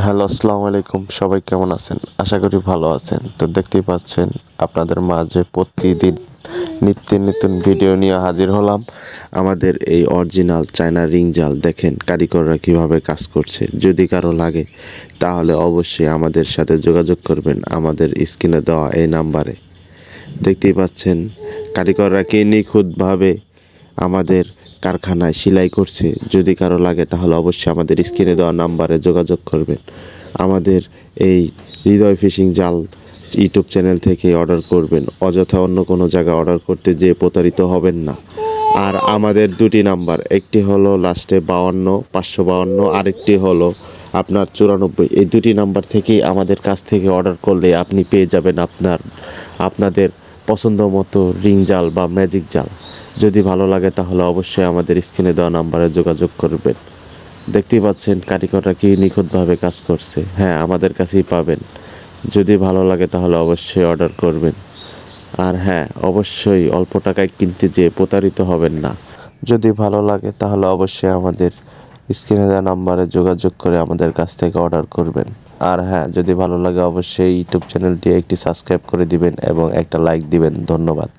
Hello, আসসালামু আলাইকুম। সবাই কেমন আছেন? আশা করি ভালো আছেন। তো দেখতেই পাচ্ছেন আপনাদের মাঝে প্রতিদিন নিত্য নতুন ভিডিও নিয়ে হাজির হলাম। আমাদের এই অরিজিনাল চায়না রিং জাল দেখেন কারিগররা কীভাবে কাজ করছে। যদি কারো লাগে তাহলে অবশ্যই আমাদের সাথে যোগাযোগ করবেন আমাদের স্ক্রিনে দেওয়া এই নাম্বারে। দেখতেই পাচ্ছেন কারিগররা কি নিখুঁতভাবে আমাদের কারখানায় সেলাই করছে। যদি কারো লাগে তাহলে অবশ্যই আমাদের স্ক্রিনে দেওয়া নাম্বারে যোগাযোগ করবেন। আমাদের এই হৃদয় ফিশিং জাল ইউটিউব চ্যানেল থেকে অর্ডার করবেন, অযথা অন্য কোনো জায়গায় অর্ডার করতে যেয়ে প্রতারিত হবেন না। আর আমাদের দুটি নাম্বার, একটি হলো লাস্টে 52 552, আরেকটি হলো আপনার 94। এই দুটি নাম্বার থেকেই আমাদের কাছ থেকে অর্ডার করলে আপনি পেয়ে যাবেন আপনাদের পছন্দ মতো রিং জাল বা ম্যাজিক জাল। যদি ভালো লাগে তাহলে অবশ্যই আমাদের স্ক্রিনে দেওয়া নাম্বারে যোগাযোগ করবেন। দেখতেই পাচ্ছেন কারিগররা কি নিখুঁতভাবে কাজ করছে। হ্যাঁ, আমাদের কাছেই পাবেন। যদি ভালো লাগে তাহলে অবশ্যই অর্ডার করবেন। আর হ্যাঁ, অবশ্যই অল্প টাকায় কিনতে যেয়ে প্রতারিত হবেন না। যদি ভালো লাগে তাহলে অবশ্যই আমাদের স্ক্রিনে দেওয়া নাম্বারে যোগাযোগ করে আমাদের কাছ থেকে অর্ডার করবেন। আর হ্যাঁ, যদি ভালো লাগে অবশ্যই ইউটিউব চ্যানেলটি একটি সাবস্ক্রাইব করে দিবেন এবং একটা লাইক দিবেন। ধন্যবাদ।